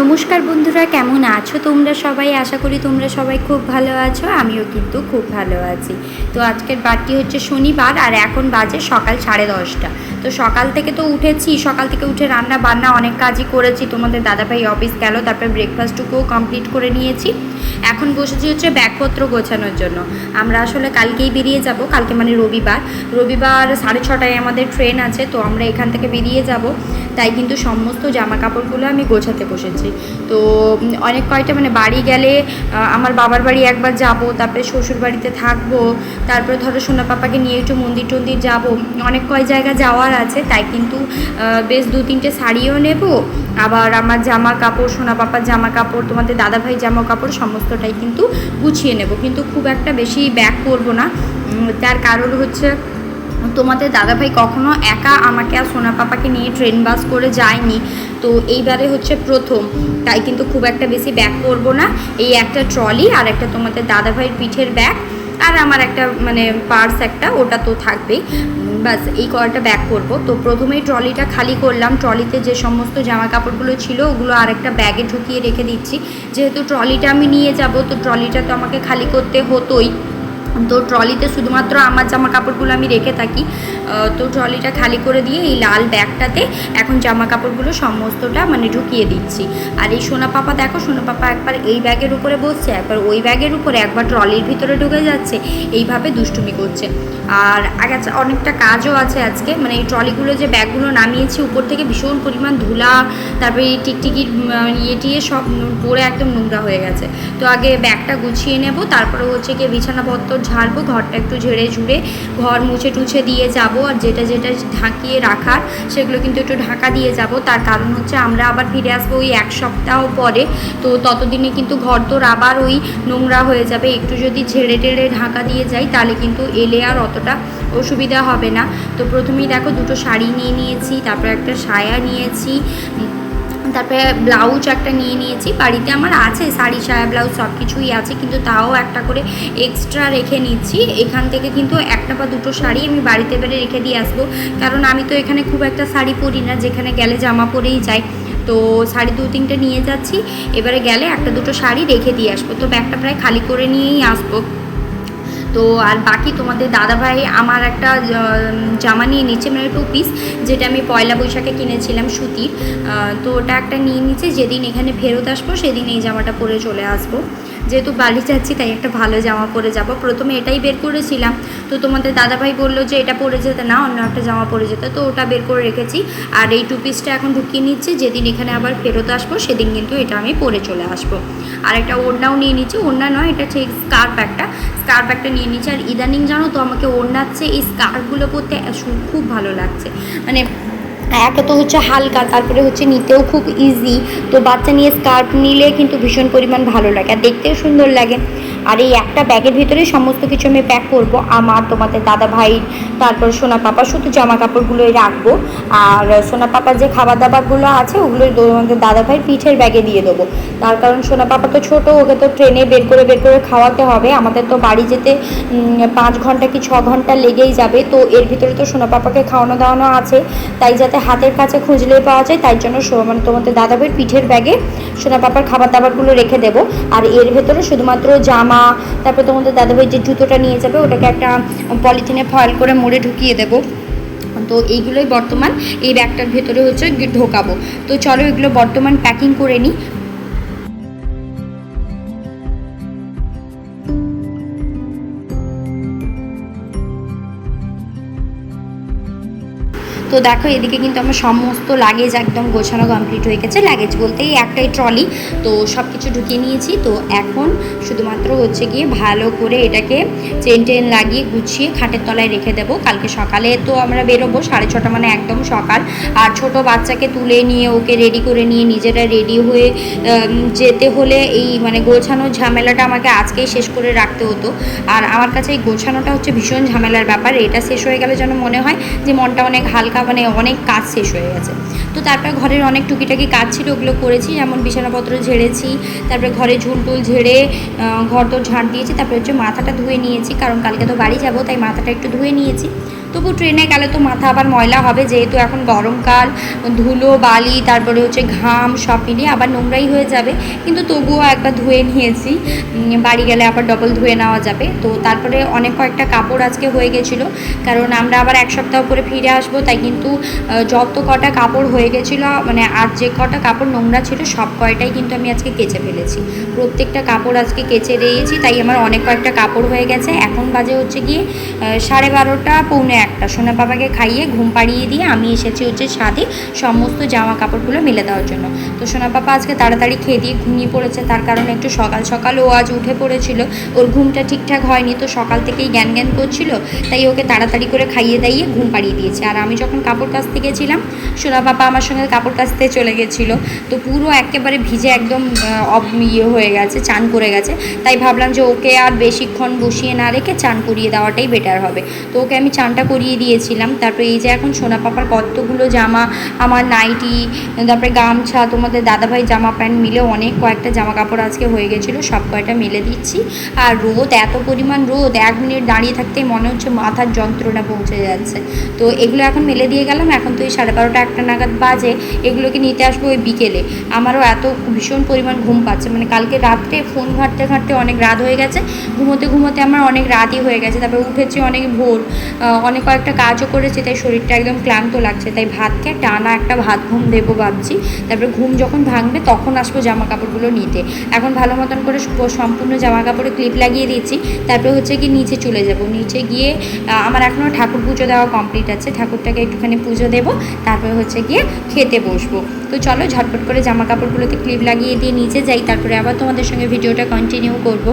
নমস্কার বন্ধুরা, কেমন আছো তোমরা সবাই? আশা করি তোমরা সবাই খুব ভালো আছো। আমিও কিন্তু খুব ভালো আছি। তো আজকের বারটি হচ্ছে শনিবার, আর এখন বাজে সকাল 10:30। তো সকাল থেকে তো উঠেছি, সকাল থেকে উঠে রান্না বান্না অনেক কাজই করেছি। তোমাদের দাদাভাই অফিস গেল, তারপরে ব্রেকফাস্টটুকুও কমপ্লিট করে নিয়েছি। এখন বসেছি হচ্ছে ব্যাগপত্র গোছানোর জন্য। আমরা আসলে কালকেই বেরিয়ে যাব, কালকে মানে রবিবার 6:30টায় আমাদের ট্রেন আছে। তো আমরা এখান থেকে বেরিয়ে যাব, তাই কিন্তু সমস্ত জামা কাপড়গুলো আমি গোছাতে বসেছি। তো অনেক কয়টা মানে বাড়ি গেলে আমার বাবার বাড়ি একবার যাব, তারপরে শ্বশুর বাড়িতে থাকবো, তারপরে ধরো সোনা পাপাকে নিয়ে একটু মন্দির টন্দির যাবো, অনেক কয় জায়গা যাওয়ার আছে। তাই কিন্তু বেশ 2-3টে শাড়িও নেব, আবার আমার জামা কাপড়, সোনা পাপার জামা কাপড়, তোমাদের দাদাভাই জামা কাপড় সমস্তটাই কিন্তু গুছিয়ে নেব। কিন্তু খুব একটা বেশি ব্যাগ করব না, তার কারণ হচ্ছে তোমাদের দাদাভাই কখনো একা আমাকে আর সোনা পাপাকে নিয়ে ট্রেন বাস করে যায়নি। তো এইবারে হচ্ছে প্রথম, তাই কিন্তু খুব একটা বেশি ব্যাগ করব না। এই একটা ট্রলি আর একটা তোমাদের দাদাভাইয়ের পিঠের ব্যাগ, আর আমার একটা মানে পার্স একটা, ওটা তো থাকবেই। বাস এই কয়টা ব্যাগ করব। তো প্রথমেই ট্রলিটা খালি করলাম। ট্রলিতে যে সমস্ত জামা কাপড়গুলো ছিল ওগুলো আর একটা ব্যাগে ঢুকিয়ে রেখে দিচ্ছি। যেহেতু ট্রলিটা আমি নিয়ে যাব, তো ট্রলিটা তো আমাকে খালি করতে হতোই। তো ট্রলিতে শুধুমাত্র আমার জামা কাপড়গুলো আমি রেখে থাকি। তো ট্রলিটা খালি করে দিয়ে এই লাল ব্যাগটাতে এখন জামা কাপড়গুলো সমস্তটা মানে ঢুকিয়ে দিচ্ছি। আর এই সোনা পাপা দেখো, সোনা পাপা একবার এই ব্যাগের উপরে বসছে, একবার ওই ব্যাগের উপরে, একবার ট্রলির ভিতরে ঢুকে যাচ্ছে, এইভাবে দুষ্টুমি করছে। আর আগে অনেকটা কাজও আছে আজকে, মানে এই ট্রলিগুলো যে ব্যাগগুলো নামিয়েছি উপর থেকে ভীষণ পরিমাণ ধুলা, তারপরে এই টিকটিকির ইয়ে সব পরে একদম নোংরা হয়ে গেছে। তো আগে ব্যাগটা গুছিয়ে নেব, তারপরে হচ্ছে গিয়ে বিছানাপত্র ঝাড়বো, ঘরটা একটু ঝেড়ে ঝুড়ে ঘর মুছে টুছে দিয়ে যাব। আর যেটা যেটা ঢাকিয়ে রাখার সেগুলো কিন্তু একটু ঢাকা দিয়ে যাব। তার কারণ হচ্ছে আমরা আবার ফিরে আসবো ওই 1 সপ্তাহ পরে। তো ততদিনে কিন্তু ঘর তোর আবার ওই নোংরা হয়ে যাবে। একটু যদি ঝেড়ে টেড়ে ঢাকা দিয়ে যাই তাহলে কিন্তু এলে আর অতটা অসুবিধা হবে না। তো প্রথমেই দেখো 2টো শাড়ি নিয়ে নিয়েছি, তারপরে একটা সায়া নিয়েছি, তারপরে ব্লাউজ একটা নিয়ে নিয়েছি। বাড়িতে আমার আছে শাড়ি, সায়া, ব্লাউজ সব কিছুই আছে, কিন্তু তাও একটা করে এক্সট্রা রেখে নিচ্ছি। এখান থেকে কিন্তু একটা বা 2টো শাড়ি আমি বাড়িতে বেড়ে রেখে দিয়ে আসবো, কারণ আমি তো এখানে খুব একটা শাড়ি পরি না, যেখানে গেলে জামা পরেই যাই। তো শাড়ি 2-3টে নিয়ে যাচ্ছি, এবারে গেলে 1-2টো শাড়ি রেখে দিয়ে আসবো। তো ব্যাগটা প্রায় খালি করে নিয়েই আসবো। তো আর বাকি তোমাদের দাদাভাই আমার একটা জামা নিয়ে নিচ্ছে, মানে 2 পিস, যেটা আমি পয়লা বৈশাখে কিনেছিলাম সুতির। তো ওটা একটা নিয়ে নিচ্ছে, যেদিন এখানে ফেরত আসবো সেদিন এই জামাটা পরে চলে আসবো। যেহেতু বাড়ি যাচ্ছি তাই একটা ভালো জামা পরে যাব। প্রথমে এটাই বের করেছিলাম, তো তোমাদের দাদাভাই বললো যে এটা পরে যেতে না, অন্য একটা জামা পরে যেতে, তো ওটা বের করে রেখেছি। আর এই 2 পিসটা এখন ঢুকিয়ে নিচ্ছি, যেদিন এখানে আবার ফেরত আসবো সেদিন কিন্তু এটা আমি পরে চলে আসবো। আর একটা ওড়নাও নিয়ে নিচ্ছি, ওড়না নয় এটা ঠিক স্কার্ফ একটা নিয়ে নিচ্ছি। আর ইদানিং জানো তো আমাকে ওড়নার চেয়ে এই স্কার্ফগুলো পরতে খুব ভালো লাগছে। মানে একে তো হচ্ছে হালকা, তারপরে হচ্ছে নিতেও খুব ইজি। তো বাচ্চা নিয়ে স্কার্ফ নিলে কিন্তু ভীষণ পরিমাণ ভালো লাগে আর দেখতেও সুন্দর লাগে। আর এই একটা ব্যাগের ভিতরেই সমস্ত কিছু আমি প্যাক করবো, আমার, তোমাদের দাদা ভাই, তারপর সোনা পাপা, শুধু জামা কাপড়গুলোই রাখবো। আর সোনা পাপার যে খাবার দাবারগুলো আছে ওগুলোই তোমাদের দাদা ভাইয়ের পিঠের ব্যাগে দিয়ে দেবো। তার কারণ সোনা পাপা তো ছোটো, ওকে তো ট্রেনে বের করে খাওয়াতে হবে। আমাদের তো বাড়ি যেতে 5 ঘন্টা কি 6 ঘন্টা লেগেই যাবে। তো এর ভিতরে তো সোনা পাপাকে খাওয়ানো দাওয়ানো আছে, তাই যাতে হাতের কাছে খুঁজলেই পাওয়া যায়, তাই জন্য মানে তোমাদের দাদাভাইয়ের পিঠের ব্যাগে সোনা পাপার খাবার দাবারগুলো রেখে দেবো। আর এর ভেতরে শুধুমাত্র জামা, তারপরে তোমাদের দাদাভাই যে জুতোটা নিয়ে যাবে ওটাকে একটা পলিথিনে ফয়েল করে মুড়ে ঢুকিয়ে দেবো। তো এইগুলোই বর্তমান এই ব্যাগটার ভেতরে হচ্ছে ঢোকাবো। তো চলো এগুলো বর্তমান প্যাকিং করে নিই। তো তো দেখো এদিকে কিন্তু আমার সমস্ত লাগেজ একদম গোছানো কমপ্লিট হয়ে গেছে। লাগেজ বলতে এই একটাই ট্রলি, তো সব কিছু ঢুকিয়ে নিয়েছি। তো এখন শুধুমাত্র হচ্ছে গিয়ে ভালো করে এটাকে চেন টেন লাগিয়ে গুছিয়ে খাটের তলায় রেখে দেবো। কালকে সকালে তো আমরা বেরোবো 6:30, মানে একদম সকাল। আর ছোট বাচ্চাকে তুলে নিয়ে ওকে রেডি করে নিয়ে নিজেরা রেডি হয়ে যেতে হলে এই মানে গোছানোর ঝামেলাটা আমাকে আজকেই শেষ করে রাখতে হতো। আর আমার কাছে এই গোছানোটা হচ্ছে ভীষণ ঝামেলার ব্যাপার। এটা শেষ হয়ে গেলে যেন মনে হয় যে মনটা অনেক হালকা, মানে অনেক কাজ শেষ হয়ে গেছে। তো তারপরে ঘরের অনেক টুকিটাকি কাজ ছিল, ওগুলো করেছি, যেমন বিছানাপত্র ঝেড়েছি, তারপরে ঘরে ঝুলটুল ঝেড়ে ঘর তো ঝাঁট দিয়েছি। তারপরে হচ্ছে মাথাটা ধুয়ে নিয়েছি, কারণ কালকে তো বাড়ি যাব, তাই মাথাটা একটু ধুয়ে নিয়েছি। তবু ট্রেনে গেলে তো মাথা আবার ময়লা হবে, যেহেতু এখন গরমকাল, ধুলো বালি তারপরে হচ্ছে ঘাম সব মিলিয়ে আবার নোংরাই হয়ে যাবে, কিন্তু তবুও একবার ধুয়ে নিয়েছি। বাড়ি গেলে আবার ডবল ধুয়ে নেওয়া যাবে। তো তারপরে অনেক কয়েকটা কাপড় আজকে হয়ে গেছিলো, কারণ আমরা আবার 1 সপ্তাহ পরে ফিরে আসবো, তাই কিন্তু যত কটা কাপড় হয়ে গেছিলো, মানে আর যে কটা কাপড় নোংরা ছিল সব কয়টাই কিন্তু আমি আজকে কেচে ফেলেছি। প্রত্যেকটা কাপড় আজকে কেচে দিয়েছি, তাই আমার অনেক কয়েকটা কাপড় হয়ে গেছে। এখন বাজে হচ্ছে গিয়ে 12:30 পৌনে 1টা। সোনা বাবাকে খাইয়ে ঘুম পাড়িয়ে দিয়ে আমি এসেছি হচ্ছে ছাদে সমস্ত জামা কাপড়গুলো মেলে দেওয়ার জন্য। তো সোনা পাপা আজকে তাড়াতাড়ি খেয়ে দিয়ে ঘুমিয়ে পড়েছে, তার কারণে একটু সকাল সকাল ও আজ উঠে পড়েছিল। ওর ঘুমটা ঠিকঠাক হয়নি, তো সকাল থেকেই জ্ঞান জ্ঞান করছিল, তাই ওকে তাড়াতাড়ি করে খাইয়ে দাইয়ে ঘুম পাড়িয়ে দিয়েছে। আর আমি যখন কাপড় কাচতে গেছিলাম, সোনা পাপা আমার সঙ্গে কাপড় কাচতে চলে গেছিলো, তো পুরো একেবারে ভিজে একদম ইয়ে হয়ে গেছে, চান করে গেছে। তাই ভাবলাম যে ওকে আর বেশিক্ষণ বসিয়ে না রেখে চান করিয়ে দেওয়াটাই বেটার হবে। তো ওকে আমি চানটা করিয়ে দিয়েছিলাম। তারপরে এই যে এখন সোনা পাপার কতগুলো জামা, আমার নাইটি, তারপরে গামছা, তোমাদের দাদাভাই জামা প্যান্ট মিলে অনেক কয়েকটা জামা কাপড় আজকে হয়ে গেছিলো, সব কয়টা মেলে দিচ্ছি। আর রোদ, এত পরিমাণ রোদ, 1 মিনিট দাঁড়িয়ে থাকতেই মনে হচ্ছে মাথার যন্ত্রণা পৌঁছে যাচ্ছে। তো এগুলো এখন মেলে দিয়ে গেলাম। এখন তো এই 12:30 1টা নাগাদ বাজে, এগুলোকে নিতে আসবো ওই বিকেলে। আমারও এত ভীষণ পরিমাণ ঘুম পাচ্ছে, মানে কালকে রাত্রে ফোন ঘাঁটতে ঘাঁটতে অনেক রাত হয়ে গেছে, ঘুমোতে ঘুমোতে আমার অনেক রাতই হয়ে গেছে। তারপরে উঠেছি অনেক ভোর, অনেক কয়েকটা কাজও করেছি, তাই শরীরটা একদম ক্লান্ত লাগছে। তাই ভাতকে টানা একটা ভাত ঘুম দেবো ভাবছি। তারপরে ঘুম যখন ভাঙবে তখন আসবো জামা কাপড়গুলো নিতে। এখন ভালো মতন করে সম্পূর্ণ জামা কাপড়ে ক্লিপ লাগিয়ে দিচ্ছি। তারপরে হচ্ছে কি নিচে চলে যাব। নিচে গিয়ে আমার এখনও ঠাকুর পুজো দেওয়া কমপ্লিট আছে, ঠাকুরটাকে একটুখানি পুজো দেবো, তারপরে হচ্ছে গিয়ে খেতে বসবো। তো চলো ঝটপট করে জামা কাপড়গুলোতে ক্লিপ লাগিয়ে দিয়ে নিচে যাই, তারপরে আবার তোমাদের সঙ্গে ভিডিওটা কন্টিনিউ করবো।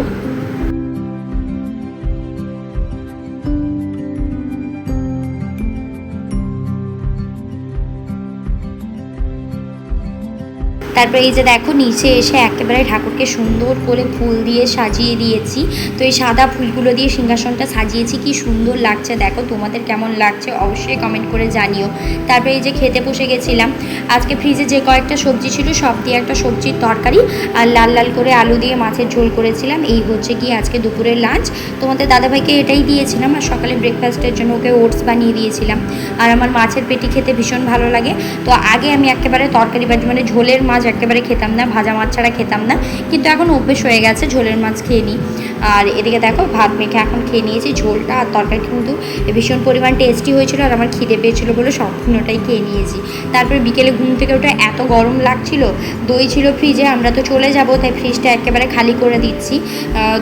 তারপরে এই যে দেখো নিচে এসে একেবারে ঠাকুরকে সুন্দর করে ফুল দিয়ে সাজিয়ে দিয়েছি। তো এই সাদা ফুলগুলো দিয়ে সিংহাসনটা সাজিয়েছি, কি সুন্দর লাগছে দেখো। তোমাদের কেমন লাগছে অবশ্যই কমেন্ট করে জানিও। তারপরে এই যে খেতে বসে গেছিলাম। আজকে ফ্রিজে যে কয়েকটা সবজি ছিল সব দিয়ে একটা সবজির তরকারি, আর লাল লাল করে আলু দিয়ে মাছের ঝোল করেছিলাম। এই হচ্ছে গিয়ে আজকে দুপুরের লাঞ্চ। তোমাদের দাদাভাইকে এটাই দিয়েছিলাম, আর সকালে ব্রেকফাস্টের জন্য ওকে ওটস বানিয়ে দিয়েছিলাম। আর আমার মাছের পেটি খেতে ভীষণ ভালো লাগে, তো আগে আমি একেবারে তরকারি মানে ঝোলের মাছ একেবারে খেতাম না, ভাজা মাছ ছাড়া খেতাম না, কিন্তু এখন অভ্যেস হয়ে গেছে ঝোলের মাছ খেয়ে নিই। আর এদিকে দেখো ভাত মেখে এখন খেয়ে নিয়েছি। ঝোলটা আর তরকারিটা কিন্তু ভীষণ পরিমাণ টেস্টি হয়েছিল, আর আমার খিদে পেয়েছিলো বলে সম্পূর্ণটাই খেয়ে নিয়েছি। তারপরে বিকেলে ঘুম থেকে ওটা এত গরম লাগছিল, দই ছিল ফ্রিজে, আমরা তো চলে যাব, তাই ফ্রিজটা একেবারে খালি করে দিচ্ছি।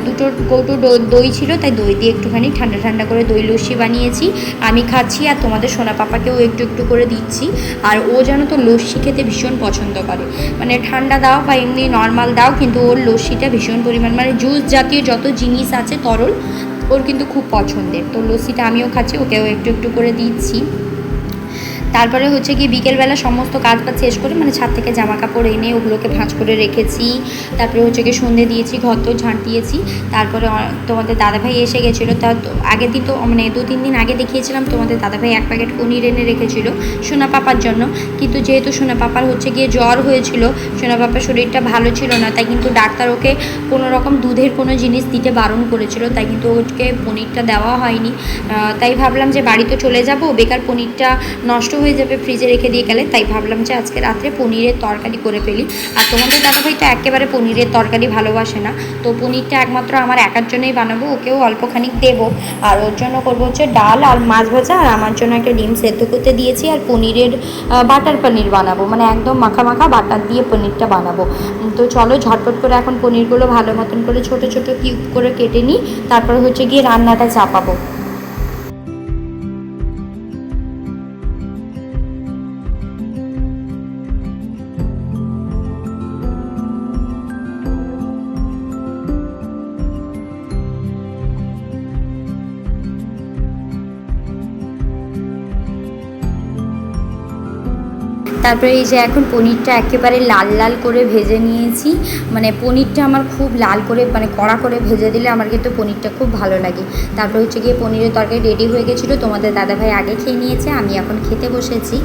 2 কৌটো দই ছিল, তাই দই দিয়ে একটুখানি ঠান্ডা ঠান্ডা করে দই লস্যি বানিয়েছি, আমি খাচ্ছি, আর তোমাদের সোনা পাপাকেও একটু একটু করে দিচ্ছি। আর ও যেন তো লস্যি খেতে ভীষণ পছন্দ করে, মানে ঠান্ডা দাও বা এমনি নর্মাল দাও, কিন্তু ওর লস্যিটা ভীষণ পরিমাণ, মানে জুস জাতীয় যত জিনিস আছে তরল ওর কিন্তু খুব পছন্দের। তো লস্যিটা আমিও খাচ্ছি, ওকেও একটু একটু করে দিচ্ছি। তারপরে হচ্ছে কি বিকেলবেলা সমস্ত কাজ বাজ শেষ করে, মানে ছাদ থেকে জামা কাপড় এনে ওগুলোকে ভাঁজ করে রেখেছি। তারপরে হচ্ছে কি সন্ধে দিয়েছি, ঘর তো ঝাঁট দিয়েছি। তারপরে তোমাদের দাদাভাই এসে গেছিলো, তা আগের দিন তো মানে 2-3 দিন আগে দেখিয়েছিলাম, তোমাদের দাদাভাই 1 প্যাকেট পনির এনে রেখেছিল সোনা পাপার জন্য। কিন্তু যেহেতু সোনা পাপার হচ্ছে গিয়ে জ্বর হয়েছিল, সোনা পাপার শরীরটা ভালো ছিল না, তাই কিন্তু ডাক্তার ওকে কোনো রকম দুধের কোনো জিনিস দিতে বারণ করেছিল, তাই কিন্তু ওকে পনিরটা দেওয়া হয়নি। তাই ভাবলাম যে বাড়ি তো চলে যাব, বেকার পনিরটা নষ্ট হয়ে যাবে ফ্রিজে রেখে দিয়ে গেলে, তাই ভাবলাম যে আজকে রাত্রে পনিরের তরকারি করে ফেলি। আর তোমাদের দাদাভাই তো একেবারে পনিরের তরকারি ভালোবাসে না, তো পনিরটা একমাত্র আমার একার জন্যই বানাবো, ওকেও অল্পখানিক দেবো। আর ওর জন্য করবো হচ্ছে ডাল আর মাছ ভাজা, আর আমার জন্য একটা ডিম সেদ্ধ করতে দিয়েছি। আর পনিরের বাটার পনির বানাবো, মানে একদম মাখা মাখা বাটার দিয়ে পনিরটা বানাবো। তো চলো ঝটপট করে এখন পনিরগুলো ভালো মতন করে ছোটো ছোটো কিউব করে কেটে নিই, তারপরে হচ্ছে গিয়ে রান্নাটা চাপাবো। তারপরে এই যে এখন পনিরটা একেবারে লাল লাল করে ভেজে নিয়েছি। মানে পনিরটা আমার খুব লাল করে মানে কড়া করে ভেজে দিলে আমার কিন্তু পনিরটা খুব ভালো লাগে। তারপরে হচ্ছে গিয়ে পনিরের তরকারি রেডি হয়ে গেছিলো, তোমাদের দাদাভাই আগে খেয়ে নিয়েছে, আমি এখন খেতে বসেছি।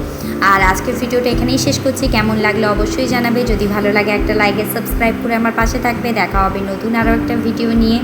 আর আজকের ভিডিওটা এখানেই শেষ করছি। কেমন লাগলো অবশ্যই জানাবে, যদি ভালো লাগে একটা লাইক আর সাবস্ক্রাইব করে আমার পাশে থাকবে। দেখা হবে নতুন আরও একটা ভিডিও নিয়ে।